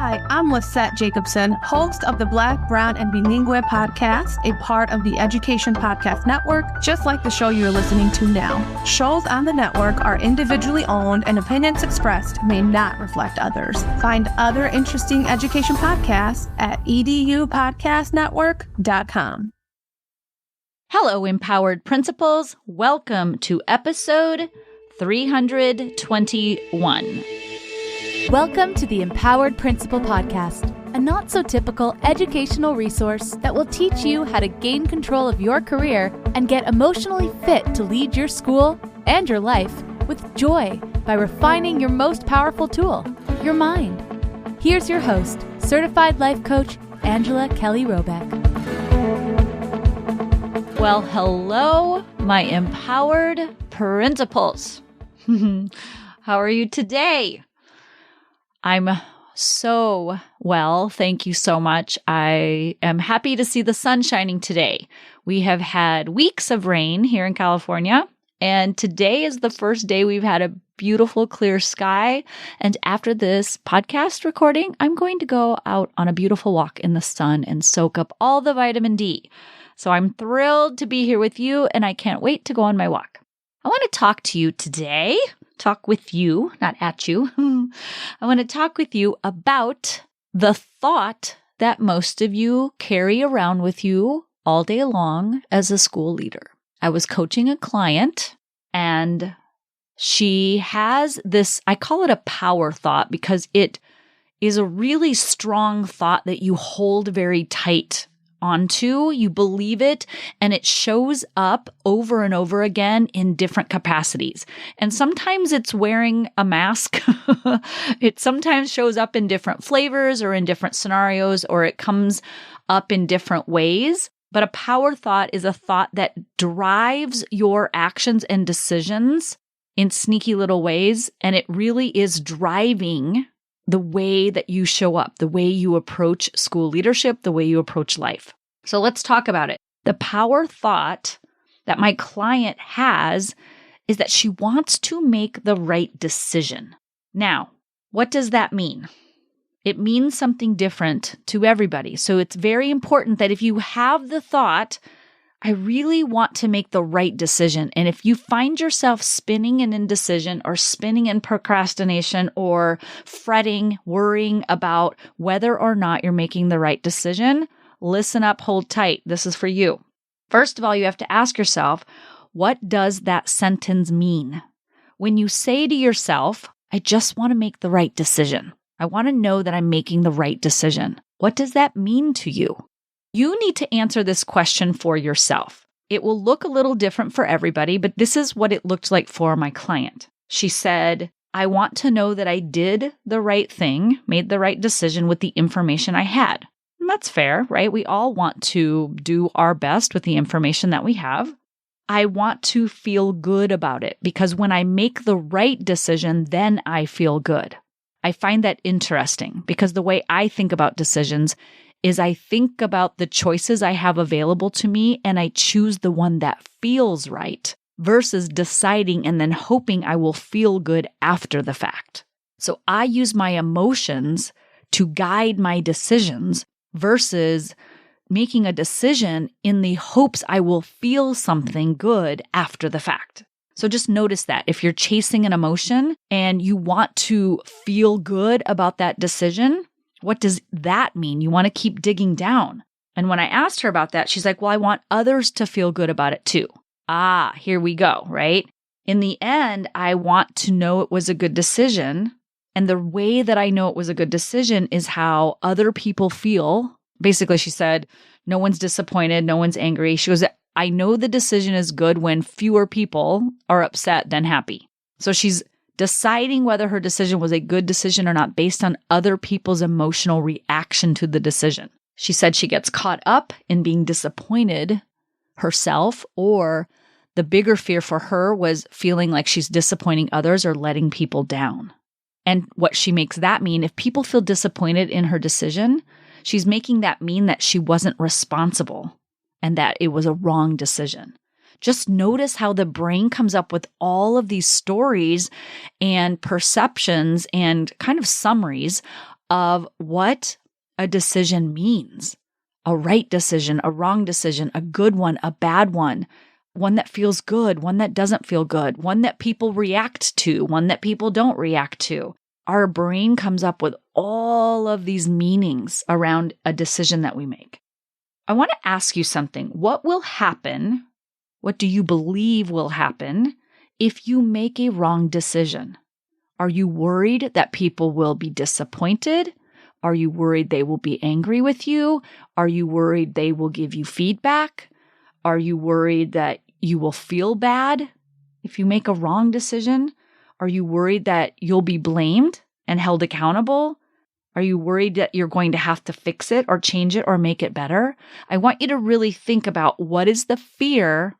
Hi, I'm Lisette Jacobson, host of the Black, Brown, and Bilingue podcast, a part of the Education Podcast Network, just like the show you're listening to now. Shows on the network are individually owned and opinions expressed may not reflect others. Find other interesting education podcasts at edupodcastnetwork.com. Hello, Empowered Principals. Welcome to episode 321. Welcome to the Empowered Principal Podcast, a not-so-typical educational resource that will teach you how to gain control of your career and get emotionally fit to lead your school and your life with joy by refining your most powerful tool, your mind. Here's your host, certified life coach, Angela Kelly Robeck. Well, hello, my empowered principals. How are you today? I'm so well. Thank you so much. I am happy to see the sun shining today. We have had weeks of rain here in California, and today is the first day we've had a beautiful clear sky. And after this podcast recording, I'm going to go out on a beautiful walk in the sun and soak up all the vitamin D. So I'm thrilled to be here with you, and I can't wait to go on my walk. I want to talk to you today. Talk with you, not at you. I want to talk with you about the thought that most of you carry around with you all day long as a school leader. I was coaching a client and she has this, I call it a power thought because it is a really strong thought that you hold very tight onto, you believe it, and it shows up over and over again in different capacities. And sometimes it's wearing a mask. It sometimes shows up in different flavors or in different scenarios, or it comes up in different ways. But a power thought is a thought that drives your actions and decisions in sneaky little ways, and it really is driving the way that you show up, the way you approach school leadership, the way you approach life. So let's talk about it. The power thought that my client has is that she wants to make the right decision. Now, what does that mean? It means something different to everybody. So it's very important that if you have the thought, I really want to make the right decision. And if you find yourself spinning in indecision or spinning in procrastination or fretting, worrying about whether or not you're making the right decision, listen up, hold tight. This is for you. First of all, you have to ask yourself, what does that sentence mean? When you say to yourself, I just want to make the right decision. I want to know that I'm making the right decision. What does that mean to you? You need to answer this question for yourself. It will look a little different for everybody, but this is what it looked like for my client. She said, I want to know that I did the right thing, made the right decision with the information I had. And that's fair, right? We all want to do our best with the information that we have. I want to feel good about it because when I make the right decision, then I feel good. I find that interesting because the way I think about decisions is I think about the choices I have available to me and I choose the one that feels right versus deciding and then hoping I will feel good after the fact. So I use my emotions to guide my decisions versus making a decision in the hopes I will feel something good after the fact. So just notice that if you're chasing an emotion and you want to feel good about that decision, what does that mean? You want to keep digging down. And when I asked her about that, she's like, well, I want others to feel good about it too. Here we go, right? In the end, I want to know it was a good decision. And the way that I know it was a good decision is how other people feel. Basically, she said, no one's disappointed, no one's angry. She goes, I know the decision is good when fewer people are upset than happy. So she's deciding whether her decision was a good decision or not based on other people's emotional reaction to the decision. She said she gets caught up in being disappointed herself, or the bigger fear for her was feeling like she's disappointing others or letting people down. And what she makes that mean, if people feel disappointed in her decision, she's making that mean that she wasn't responsible and that it was a wrong decision. Just notice how the brain comes up with all of these stories and perceptions and kind of summaries of what a decision means. A right decision, a wrong decision, a good one, a bad one that feels good, one that doesn't feel good, one that people react to, one that people don't react to. Our brain comes up with all of these meanings around a decision that we make. I want to ask you something. What will happen? What do you believe will happen if you make a wrong decision? Are you worried that people will be disappointed? Are you worried they will be angry with you? Are you worried they will give you feedback? Are you worried that you will feel bad if you make a wrong decision? Are you worried that you'll be blamed and held accountable? Are you worried that you're going to have to fix it or change it or make it better? I want you to really think about what is the fear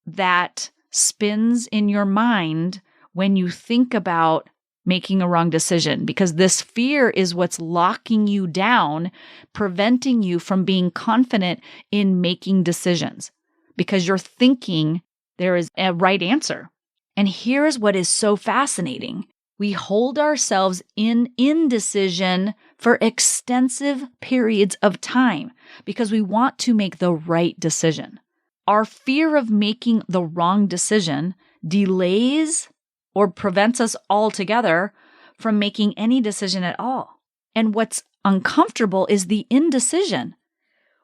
that spins in your mind when you think about making a wrong decision, because this fear is what's locking you down, preventing you from being confident in making decisions, because you're thinking there is a right answer. And here's what is so fascinating. We hold ourselves in indecision for extensive periods of time because we want to make the right decision. Our fear of making the wrong decision delays or prevents us altogether from making any decision at all. And what's uncomfortable is the indecision.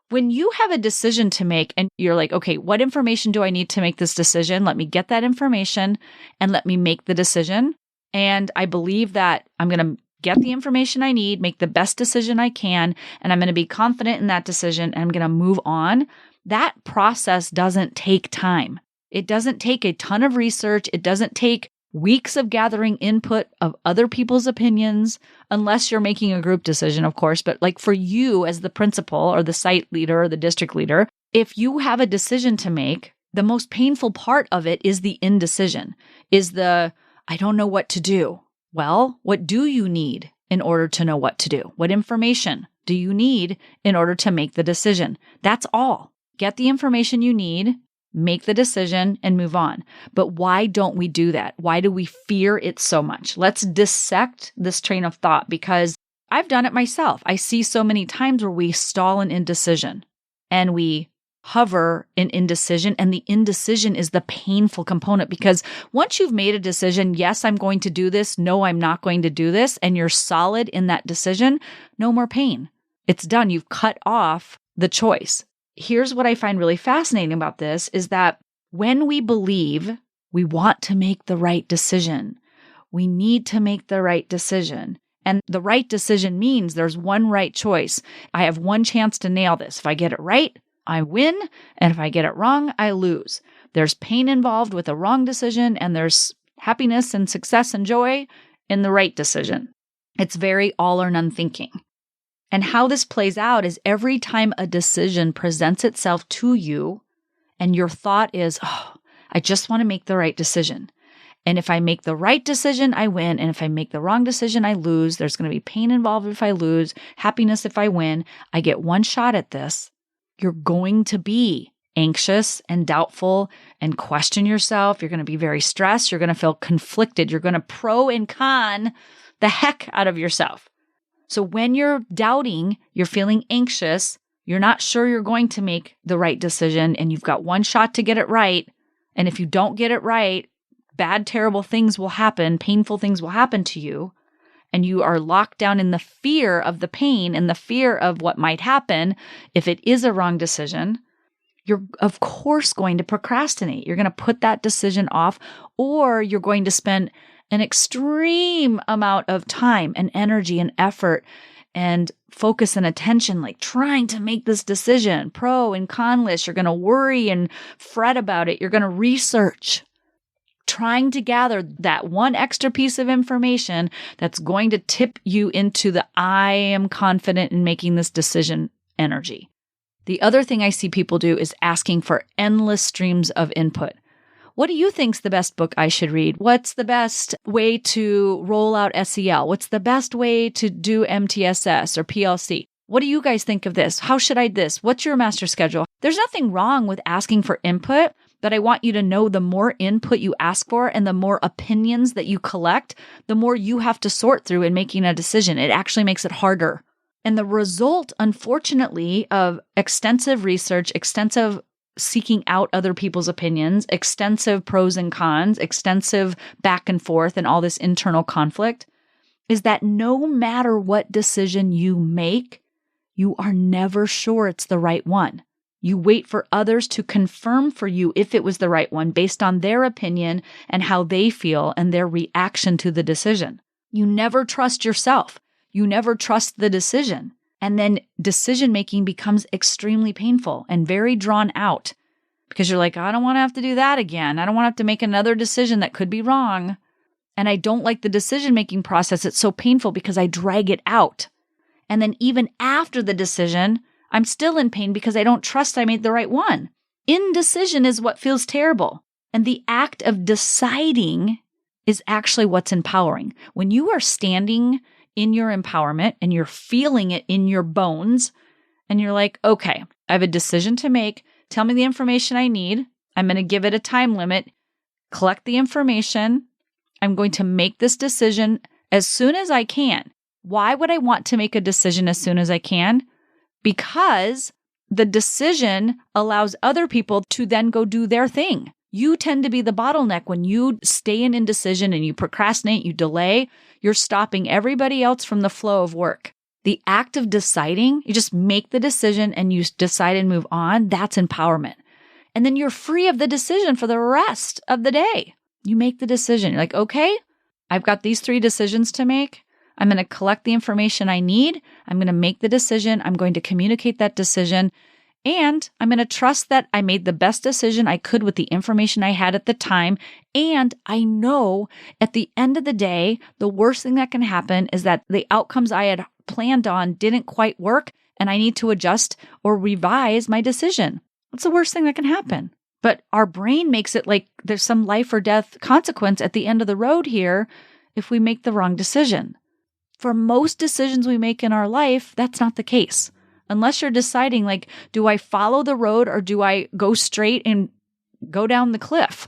When you have a decision to make and you're like, okay, what information do I need to make this decision? Let me get that information and let me make the decision. And I believe that I'm going to get the information I need, make the best decision I can, and I'm going to be confident in that decision and I'm going to move on. That process doesn't take time. It doesn't take a ton of research. It doesn't take weeks of gathering input of other people's opinions, unless you're making a group decision, of course. But like for you as the principal or the site leader or the district leader, if you have a decision to make, the most painful part of it is the indecision, is the, I don't know what to do. Well, what do you need in order to know what to do? What information do you need in order to make the decision? That's all. Get the information you need, make the decision, and move on. But why don't we do that? Why do we fear it so much? Let's dissect this train of thought, because I've done it myself. I see so many times where we stall in indecision and we hover in indecision, and the indecision is the painful component, because once you've made a decision, yes, I'm going to do this, no, I'm not going to do this, and you're solid in that decision, no more pain. It's done. You've cut off the choice. Here's what I find really fascinating about this is that when we believe we want to make the right decision, we need to make the right decision. And the right decision means there's one right choice. I have one chance to nail this. If I get it right, I win. And if I get it wrong, I lose. There's pain involved with a wrong decision, and there's happiness and success and joy in the right decision. It's very all or none thinking. And how this plays out is every time a decision presents itself to you and your thought is, oh, I just want to make the right decision. And if I make the right decision, I win. And if I make the wrong decision, I lose. There's going to be pain involved if I lose, happiness if I win. I get one shot at this. You're going to be anxious and doubtful and question yourself. You're going to be very stressed. You're going to feel conflicted. You're going to pro and con the heck out of yourself. So when you're doubting, you're feeling anxious, you're not sure you're going to make the right decision, and you've got one shot to get it right. And if you don't get it right, bad, terrible things will happen, painful things will happen to you. And you are locked down in the fear of the pain and the fear of what might happen if it is a wrong decision. You're, of course, going to procrastinate. You're going to put that decision off, or you're going to spend an extreme amount of time and energy and effort and focus and attention, like trying to make this decision, pro and con list. You're going to worry and fret about it. You're going to research, trying to gather that one extra piece of information that's going to tip you into the I am confident in making this decision energy. The other thing I see people do is asking for endless streams of input. What do you think's the best book I should read? What's the best way to roll out SEL? What's the best way to do MTSS or PLC? What do you guys think of this? How should I this? What's your master schedule? There's nothing wrong with asking for input, But I want you to know the more input you ask for and the more opinions that you collect, the more you have to sort through in making a decision. It actually makes it harder. And the result, unfortunately, of extensive research, extensive seeking out other people's opinions, extensive pros and cons, extensive back and forth, and all this internal conflict is that no matter what decision you make, you are never sure it's the right one. You wait for others to confirm for you if it was the right one based on their opinion and how they feel and their reaction to the decision. You never trust yourself. You never trust the decision. And then decision-making becomes extremely painful and very drawn out because you're like, I don't want to have to do that again. I don't want to have to make another decision that could be wrong. And I don't like the decision-making process. It's so painful because I drag it out. And then even after the decision, I'm still in pain because I don't trust I made the right one. Indecision is what feels terrible. And the act of deciding is actually what's empowering. When you are standing in your empowerment and you're feeling it in your bones and you're like, okay, I have a decision to make. Tell me the information I need. I'm going to give it a time limit. Collect the information. I'm going to make this decision as soon as I can. Why would I want to make a decision as soon as I can? Because the decision allows other people to then go do their thing. You tend to be the bottleneck when you stay in indecision and you procrastinate, you delay, you're stopping everybody else from the flow of work. The act of deciding, you just make the decision and you decide and move on, that's empowerment. And then you're free of the decision for the rest of the day. You make the decision. You're like, okay, I've got these 3 decisions to make. I'm going to collect the information I need. I'm going to make the decision. I'm going to communicate that decision. And I'm going to trust that I made the best decision I could with the information I had at the time. And I know at the end of the day, the worst thing that can happen is that the outcomes I had planned on didn't quite work and I need to adjust or revise my decision. That's the worst thing that can happen. But our brain makes it like there's some life or death consequence at the end of the road here if we make the wrong decision. For most decisions we make in our life, that's not the case. Unless you're deciding like, do I follow the road or do I go straight and go down the cliff?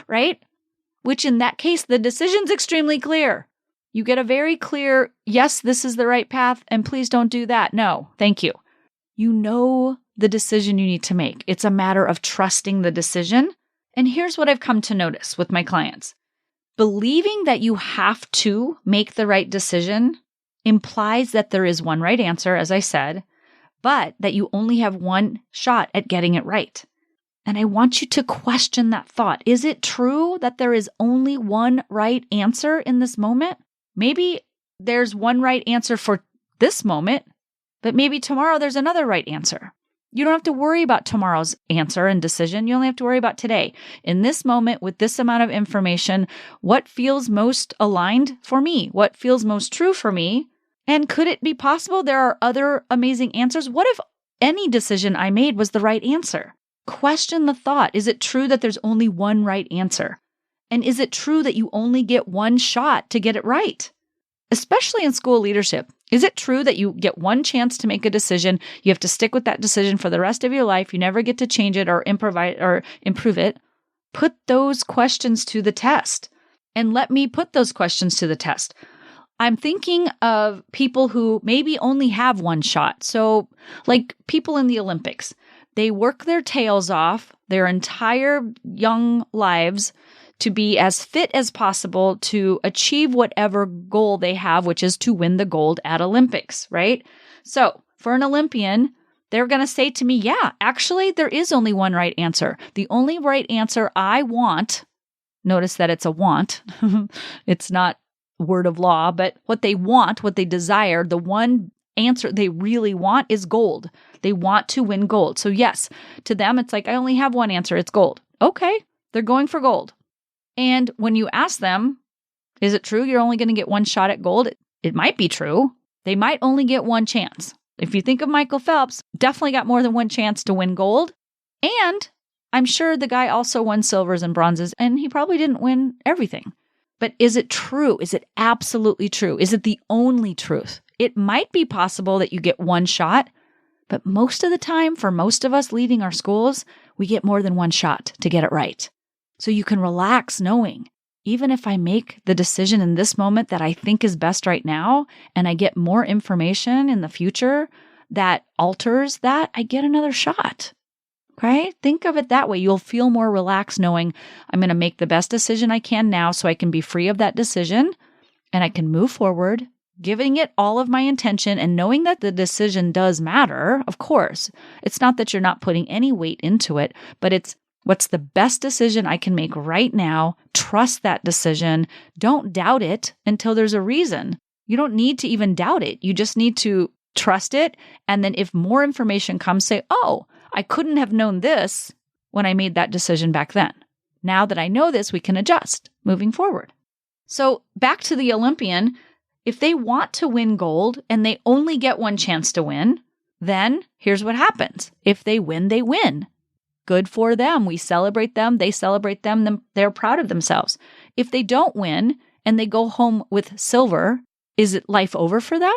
Right? Which in that case, the decision's extremely clear. You get a very clear, yes, this is the right path and please don't do that. No, thank you. You know the decision you need to make. It's a matter of trusting the decision. And here's what I've come to notice with my clients. Believing that you have to make the right decision implies that there is one right answer, as I said, but that you only have one shot at getting it right. And I want you to question that thought. Is it true that there is only one right answer in this moment? Maybe there's one right answer for this moment, but maybe tomorrow there's another right answer. You don't have to worry about tomorrow's answer and decision. You only have to worry about today. In this moment, with this amount of information, what feels most aligned for me? What feels most true for me? And could it be possible there are other amazing answers? What if any decision I made was the right answer? Question the thought. Is it true that there's only one right answer? And is it true that you only get one shot to get it right? Especially in school leadership. Is it true that you get one chance to make a decision? You have to stick with that decision for the rest of your life. You never get to change it or improvise or improve it. Put those questions to the test and let me put those questions to the test. I'm thinking of people who maybe only have one shot. So like people in the Olympics, they work their tails off their entire young lives to be as fit as possible to achieve whatever goal they have, which is to win the gold at Olympics, right? So for an Olympian, they're going to say to me, yeah, actually, there is only one right answer. The only right answer I want, notice that it's a want, it's not word of law, but what they want, what they desire, the one answer they really want is gold. They want to win gold. So yes, to them, it's like, I only have one answer. It's gold. Okay, they're going for gold. And when you ask them, is it true you're only going to get one shot at gold? It might be true. They might only get one chance. If you think of Michael Phelps, definitely got more than one chance to win gold. And I'm sure the guy also won silvers and bronzes, and he probably didn't win everything. But is it true? Is it absolutely true? Is it the only truth? It might be possible that you get one shot, But most of the time, for most of us leading our schools, we get more than one shot to get it right. So you can relax knowing, even if I make the decision in this moment that I think is best right now, and I get more information in the future that alters that, I get another shot. Okay? Think of it that way. You'll feel more relaxed knowing I'm going to make the best decision I can now so I can be free of that decision and I can move forward, giving it all of my intention and knowing that the decision does matter. Of course, it's not that you're not putting any weight into it, but it's what's the best decision I can make right now. Trust that decision. Don't doubt it until there's a reason. You don't need to even doubt it. You just need to trust it. And then if more information comes, say, oh, I couldn't have known this when I made that decision back then. Now that I know this, we can adjust moving forward. So back to the Olympian, if they want to win gold and they only get one chance to win, then here's what happens. If they win, they win. Good for them. We celebrate them. They celebrate them. They're proud of themselves. If they don't win and they go home with silver, is it life over for them?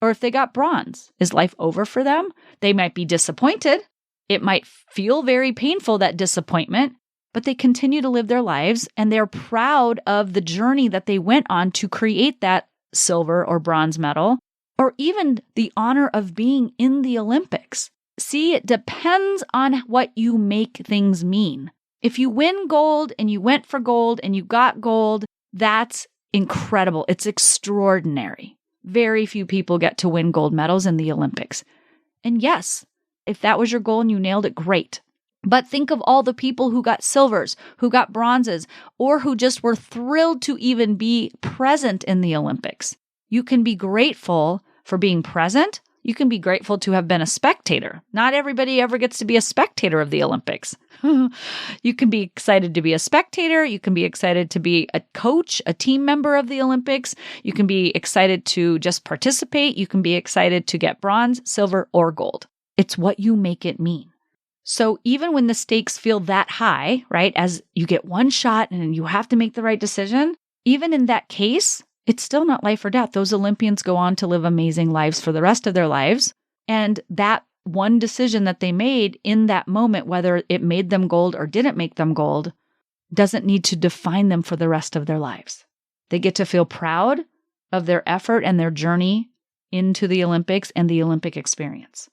Or if they got bronze, is life over for them? They might be disappointed. It might feel very painful, that disappointment, but they continue to live their lives and they're proud of the journey that they went on to create that silver or bronze medal, or even the honor of being in the Olympics. See, it depends on what you make things mean. If you win gold and you went for gold and you got gold, that's incredible. It's extraordinary. Very few people get to win gold medals in the Olympics. And yes, if that was your goal and you nailed it, great. But think of all the people who got silvers, who got bronzes, or who just were thrilled to even be present in the Olympics. You can be grateful for being present. You can be grateful to have been a spectator. Not everybody ever gets to be a spectator of the Olympics. You can be excited to be a spectator. You can be excited to be a coach, a team member of the Olympics. You can be excited to just participate. You can be excited to get bronze, silver, or gold. It's what you make it mean. So even when the stakes feel that high, right, as you get one shot and you have to make the right decision, even in that case, it's still not life or death. Those Olympians go on to live amazing lives for the rest of their lives. And that one decision that they made in that moment, whether it made them gold or didn't make them gold, doesn't need to define them for the rest of their lives. They get to feel proud of their effort and their journey into the Olympics and the Olympic experience.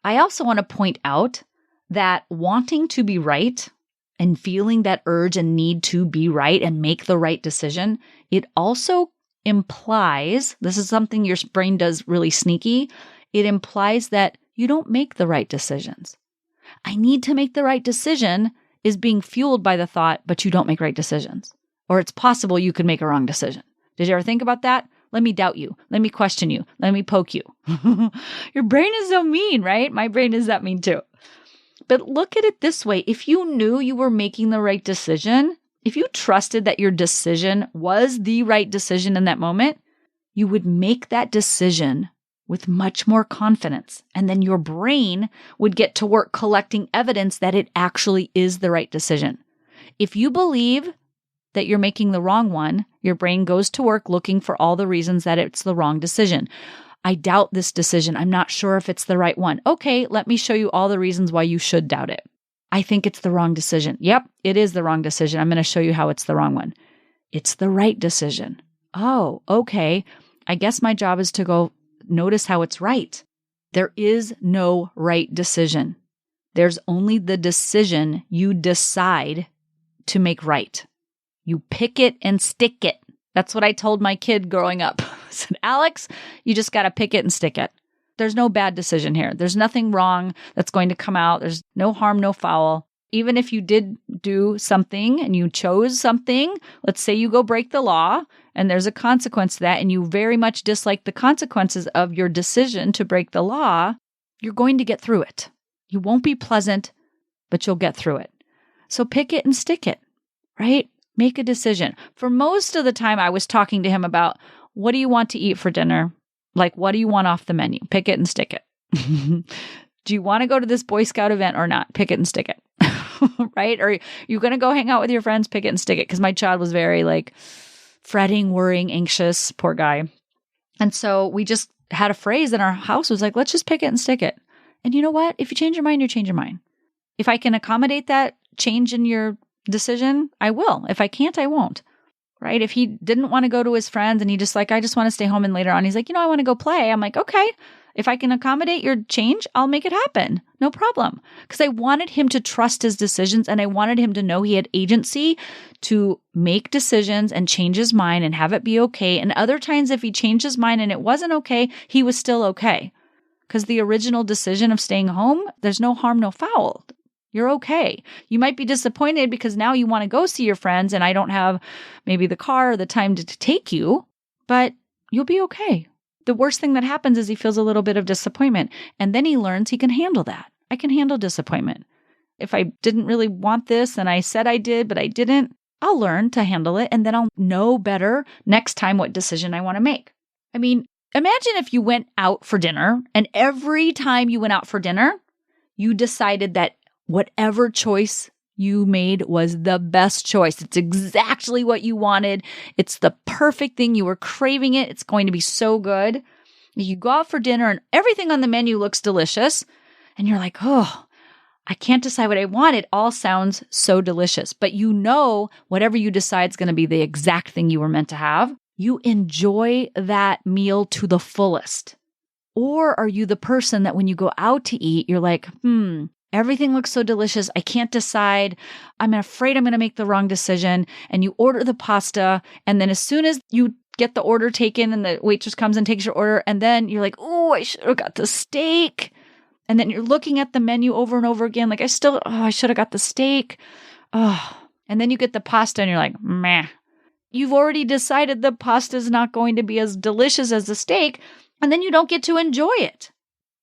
I also want to point out that wanting to be right and feeling that urge and need to be right and make the right decision, it also implies, this is something your brain does really sneaky, it implies that you don't make the right decisions. I need to make the right decision is being fueled by the thought, but you don't make right decisions. Or it's possible you could make a wrong decision. Did you ever think about that? Let me doubt you. Let me question you. Let me poke you. Your brain is so mean, right? My brain is that mean too. But look at it this way. If you knew you were making the right decision, if you trusted that your decision was the right decision in that moment, you would make that decision with much more confidence. And then your brain would get to work collecting evidence that it actually is the right decision. If you believe that you're making the wrong one, your brain goes to work looking for all the reasons that it's the wrong decision. I doubt this decision. I'm not sure if it's the right one. Okay, let me show you all the reasons why you should doubt it. I think it's the wrong decision. Yep, it is the wrong decision. I'm going to show you how it's the wrong one. It's the right decision. Oh, okay. I guess my job is to go notice how it's right. There is no right decision. There's only the decision you decide to make right. You pick it and stick it. That's what I told my kid growing up. I said, Alex, you just got to pick it and stick it. There's no bad decision here. There's nothing wrong that's going to come out. There's no harm, no foul. Even if you did do something and you chose something, let's say you go break the law and there's a consequence to that and you very much dislike the consequences of your decision to break the law, you're going to get through it. You won't be pleasant, but you'll get through it. So pick it and stick it, right? Make a decision. For most of the time, I was talking to him about, what do you want to eat for dinner? Like, what do you want off the menu? Pick it and stick it. Do you want to go to this Boy Scout event or not? Pick it and stick it. Right? Or you're going to go hang out with your friends? Pick it and stick it. Because my child was very like fretting, worrying, anxious, poor guy. And so we just had a phrase in our house was like, let's just pick it and stick it. And you know what? If you change your mind, you change your mind. If I can accommodate that change in your decision, I will. If I can't, I won't. Right? If he didn't want to go to his friends and he just like, I just want to stay home, and later on he's like, I want to go play. I'm like, okay, if I can accommodate your change, I'll make it happen. No problem. Because I wanted him to trust his decisions, and I wanted him to know he had agency to make decisions and change his mind and have it be okay. And other times, if he changed his mind and it wasn't okay, he was still okay. Because the original decision of staying home, there's no harm, no foul. You're okay. You might be disappointed because now you want to go see your friends and I don't have maybe the car or the time to take you, but you'll be okay. The worst thing that happens is he feels a little bit of disappointment, and then he learns he can handle that. I can handle disappointment. If I didn't really want this and I said I did, but I didn't, I'll learn to handle it, and then I'll know better next time what decision I want to make. I mean, imagine if you went out for dinner and every time you went out for dinner, you decided that whatever choice you made was the best choice. It's exactly what you wanted. It's the perfect thing. You were craving it. It's going to be so good. You go out for dinner and everything on the menu looks delicious. And you're like, oh, I can't decide what I want. It all sounds so delicious. But whatever you decide is going to be the exact thing you were meant to have. You enjoy that meal to the fullest. Or are you the person that when you go out to eat, you're like, everything looks so delicious. I can't decide. I'm afraid I'm going to make the wrong decision. And you order the pasta. And then as soon as you get the order taken and the waitress comes and takes your order, and then you're like, oh, I should have got the steak. And then you're looking at the menu over and over again. Like, I should have got the steak. Oh, and then you get the pasta and you're like, meh. You've already decided the pasta is not going to be as delicious as the steak. And then you don't get to enjoy it.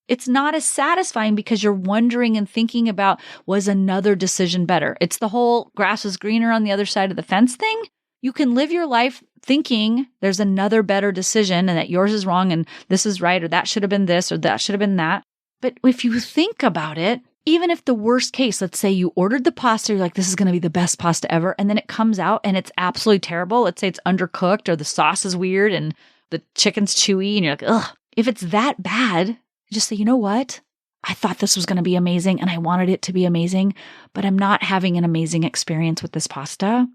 It's not as satisfying because you're wondering and thinking about, was another decision better? It's the whole grass is greener on the other side of the fence thing. You can live your life thinking there's another better decision and that yours is wrong and this is right, or that should have been this or that should have been that. But if you think about it, even if the worst case, let's say you ordered the pasta, you're like, this is going to be the best pasta ever. And then it comes out and it's absolutely terrible. Let's say it's undercooked or the sauce is weird and the chicken's chewy and you're like, ugh. If it's that bad, just say, you know what? I thought this was going to be amazing and I wanted it to be amazing, but I'm not having an amazing experience with this pasta.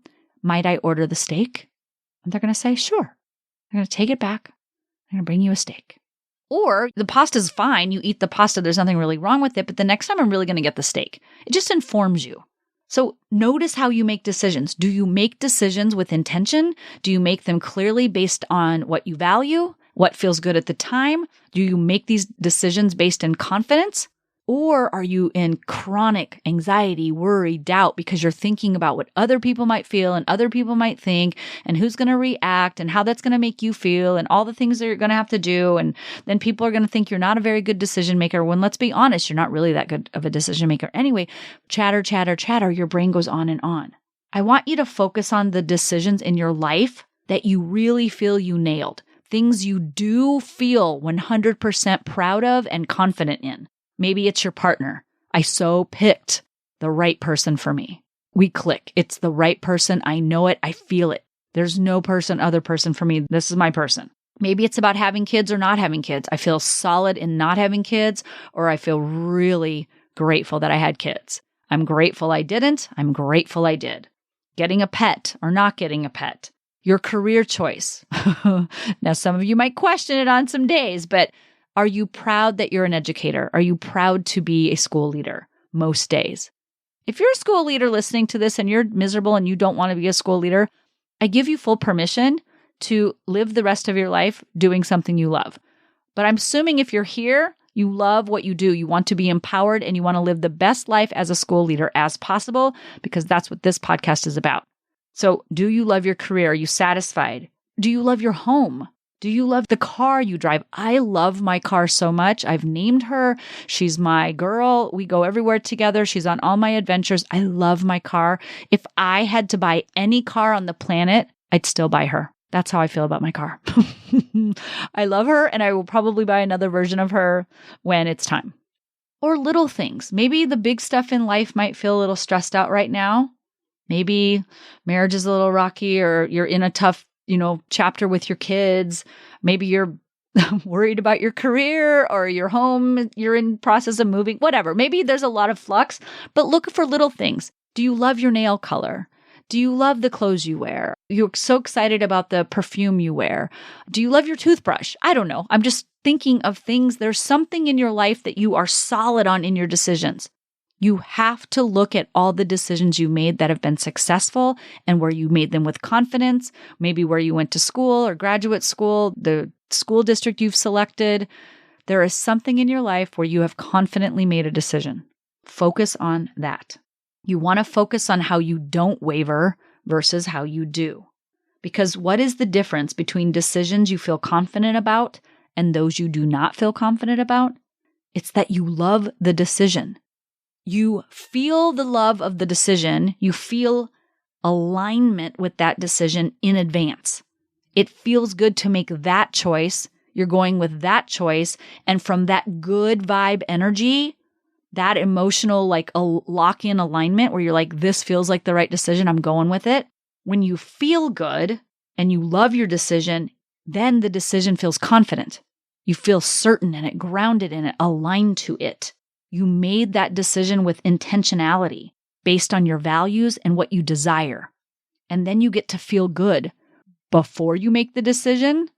Might I order the steak? And they're going to say, sure. I'm going to take it back. I'm going to bring you a steak. Or the pasta's fine. You eat the pasta. There's nothing really wrong with it. But the next time I'm really going to get the steak. It just informs you. So notice how you make decisions. Do you make decisions with intention? Do you make them clearly based on what you value? What feels good at the time? Do you make these decisions based in confidence? Or are you in chronic anxiety, worry, doubt because you're thinking about what other people might feel and other people might think and who's going to react and how that's going to make you feel and all the things that you're going to have to do. And then people are going to think you're not a very good decision maker when, let's be honest, you're not really that good of a decision maker anyway. Chatter, chatter, chatter. Your brain goes on and on. I want you to focus on the decisions in your life that you really feel you nailed. Things you do feel 100% proud of and confident in. Maybe it's your partner. I so picked the right person for me. We click. It's the right person. I know it. I feel it. There's no other person for me. This is my person. Maybe it's about having kids or not having kids. I feel solid in not having kids, or I feel really grateful that I had kids. I'm grateful I didn't. I'm grateful I did. Getting a pet or not getting a pet. Your career choice. Now, some of you might question it on some days, but are you proud that you're an educator? Are you proud to be a school leader most days? If you're a school leader listening to this and you're miserable and you don't want to be a school leader, I give you full permission to live the rest of your life doing something you love. But I'm assuming if you're here, you love what you do. You want to be empowered and you want to live the best life as a school leader as possible, because that's what this podcast is about. So do you love your career? Are you satisfied? Do you love your home? Do you love the car you drive? I love my car so much. I've named her. She's my girl. We go everywhere together. She's on all my adventures. I love my car. If I had to buy any car on the planet, I'd still buy her. That's how I feel about my car. I love her, and I will probably buy another version of her when it's time. Or little things. Maybe the big stuff in life might feel a little stressed out right now. Maybe marriage is a little rocky, or you're in a tough, chapter with your kids. Maybe you're worried about your career or your home, you're in process of moving, whatever. Maybe there's a lot of flux, but look for little things. Do you love your nail color? Do you love the clothes you wear? You're so excited about the perfume you wear. Do you love your toothbrush? I don't know. I'm just thinking of things. There's something in your life that you are solid on in your decisions. You have to look at all the decisions you made that have been successful and where you made them with confidence, maybe where you went to school or graduate school, the school district you've selected. There is something in your life where you have confidently made a decision. Focus on that. You want to focus on how you don't waver versus how you do. Because what is the difference between decisions you feel confident about and those you do not feel confident about? It's that you love the decision. You feel the love of the decision. You feel alignment with that decision in advance. It feels good to make that choice. You're going with that choice. And from that good vibe energy, that emotional, like a lock-in alignment where you're like, this feels like the right decision, I'm going with it. When you feel good and you love your decision, then the decision feels confident. You feel certain in it, grounded in it, aligned to it. You made that decision with intentionality based on your values and what you desire. And then you get to feel good before you make the decision,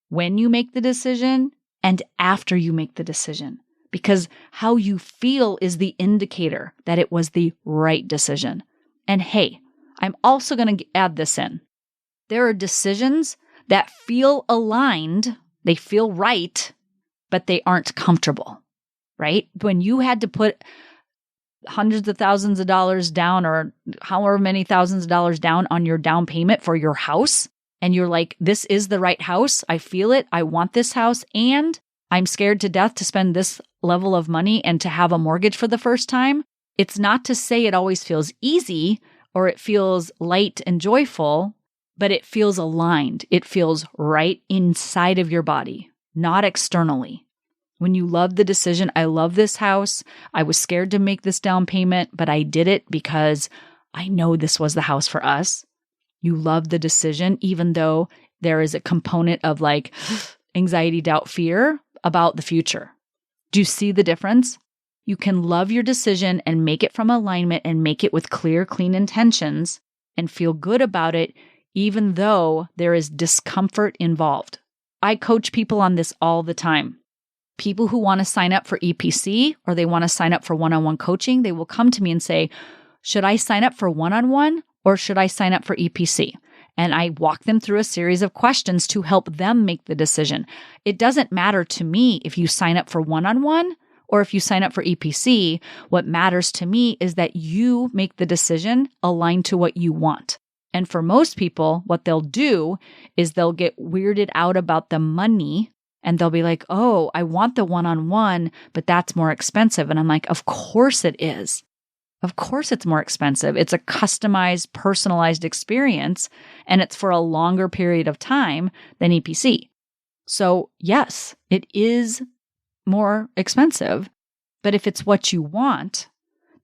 when you make the decision, and after you make the decision. Because how you feel is the indicator that it was the right decision. And hey, I'm also going to add this in. There are decisions that feel aligned, they feel right, but they aren't comfortable, right? When you had to put hundreds of thousands of dollars down or however many thousands of dollars down on your down payment for your house, and you're like, this is the right house, I feel it, I want this house, and I'm scared to death to spend this level of money and to have a mortgage for the first time. It's not to say it always feels easy or it feels light and joyful, but it feels aligned. It feels right inside of your body, not externally. When you love the decision, I love this house. I was scared to make this down payment, but I did it because I know this was the house for us. You love the decision, even though there is a component of like anxiety, doubt, fear about the future. Do you see the difference? You can love your decision and make it from alignment and make it with clear, clean intentions and feel good about it, even though there is discomfort involved. I coach people on this all the time. People who want to sign up for EPC or they want to sign up for one-on-one coaching, they will come to me and say, should I sign up for one-on-one or should I sign up for EPC? And I walk them through a series of questions to help them make the decision. It doesn't matter to me if you sign up for one-on-one or if you sign up for EPC. What matters to me is that you make the decision aligned to what you want. And for most people, what they'll do is they'll get weirded out about the money and they'll be like, oh, I want the one-on-one, but that's more expensive. And I'm like, of course it is. Of course it's more expensive. It's a customized, personalized experience, and it's for a longer period of time than EPC. So yes, it is more expensive, but if it's what you want,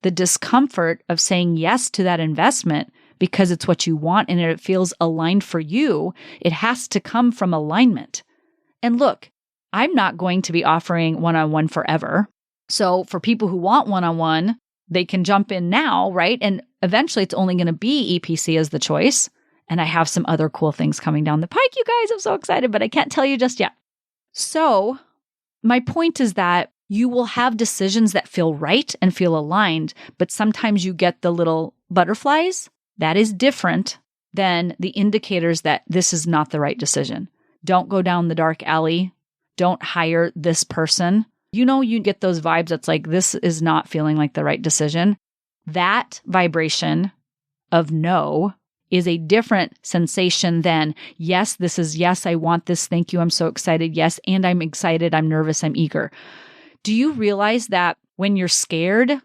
the discomfort of saying yes to that investment because it's what you want and it feels aligned for you, it has to come from alignment. And look, I'm not going to be offering one-on-one forever. So for people who want one-on-one, they can jump in now, right? And eventually it's only going to be EPC as the choice. And I have some other cool things coming down the pike, you guys. I'm so excited, but I can't tell you just yet. So my point is that you will have decisions that feel right and feel aligned, but sometimes you get the little butterflies. That is different than the indicators that this is not the right decision. Don't go down the dark alley. Don't hire this person. You know, you get those vibes that's like, this is not feeling like the right decision. That vibration of no is a different sensation than, yes, this is, yes, I want this. Thank you. I'm so excited. Yes. And I'm excited. I'm nervous. I'm eager. Do you realize that when you're scared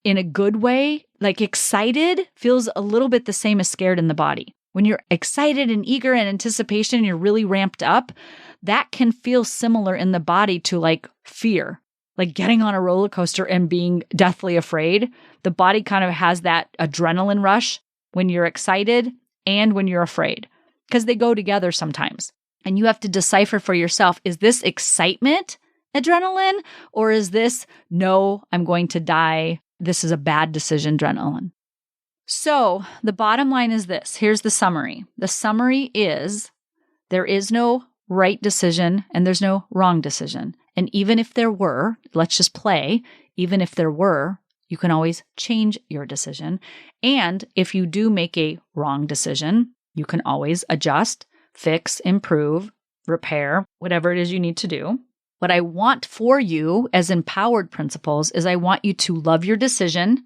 in a good way, like excited feels a little bit the same as scared in the body? When you're excited and eager and anticipation, you're really ramped up, that can feel similar in the body to like fear, like getting on a roller coaster and being deathly afraid. The body kind of has that adrenaline rush when you're excited and when you're afraid, because they go together sometimes. And you have to decipher for yourself, is this excitement adrenaline, or is this, no, I'm going to die, this is a bad decision adrenaline? So the bottom line is this. Here's the summary. The summary is there is no right decision and there's no wrong decision. And even if there were, let's just play, even if there were, you can always change your decision. And if you do make a wrong decision, you can always adjust, fix, improve, repair, whatever it is you need to do. What I want for you as empowered principals is I want you to love your decision.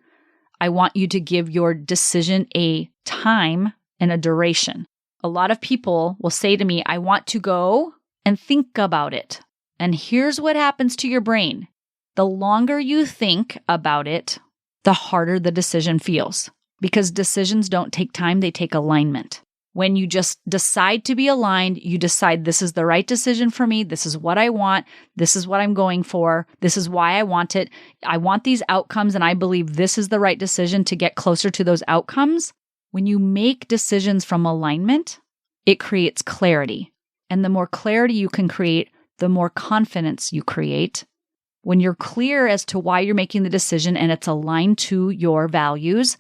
I want you to give your decision a time and a duration. A lot of people will say to me, I want to go and think about it. And here's what happens to your brain. The longer you think about it, the harder the decision feels, because decisions don't take time, they take alignment. When you just decide to be aligned, you decide this is the right decision for me, this is what I want, this is what I'm going for, this is why I want it, I want these outcomes, and I believe this is the right decision to get closer to those outcomes. When you make decisions from alignment, it creates clarity. And the more clarity you can create, the more confidence you create. When you're clear as to why you're making the decision and it's aligned to your values,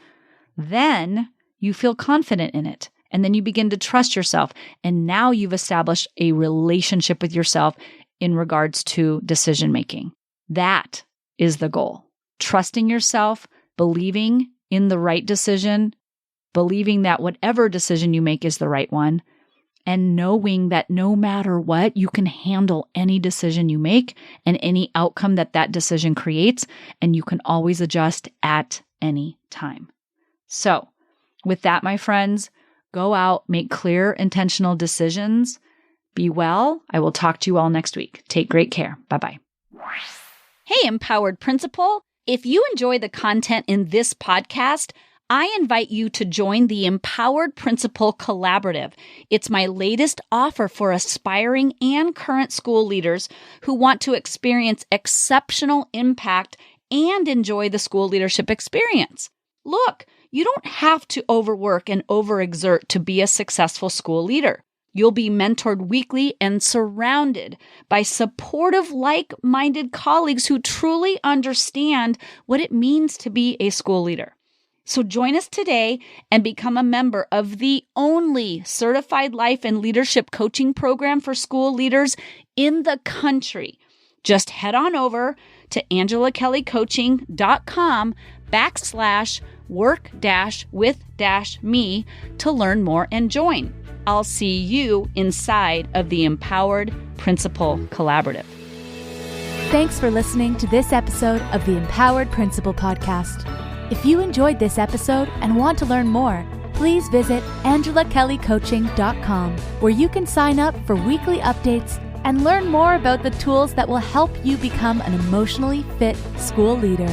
then you feel confident in it. And then you begin to trust yourself. And now you've established a relationship with yourself in regards to decision making. That is the goal. Trusting yourself, believing in the right decision, believing that whatever decision you make is the right one, and knowing that no matter what, you can handle any decision you make and any outcome that that decision creates, and you can always adjust at any time. So, with that, my friends, go out, make clear, intentional decisions. Be well. I will talk to you all next week. Take great care. Bye-bye. Hey, Empowered Principal. If you enjoy the content in this podcast, I invite you to join the Empowered Principal Collaborative. It's my latest offer for aspiring and current school leaders who want to experience exceptional impact and enjoy the school leadership experience. Look, you don't have to overwork and overexert to be a successful school leader. You'll be mentored weekly and surrounded by supportive, like-minded colleagues who truly understand what it means to be a school leader. So join us today and become a member of the only certified life and leadership coaching program for school leaders in the country. Just head on over to angelakellycoaching.com/work-with-me to learn more and join. I'll see you inside of the Empowered Principal Collaborative. Thanks for listening to this episode of the Empowered Principal Podcast. If you enjoyed this episode and want to learn more, please visit angelakellycoaching.com, where you can sign up for weekly updates and learn more about the tools that will help you become an emotionally fit school leader.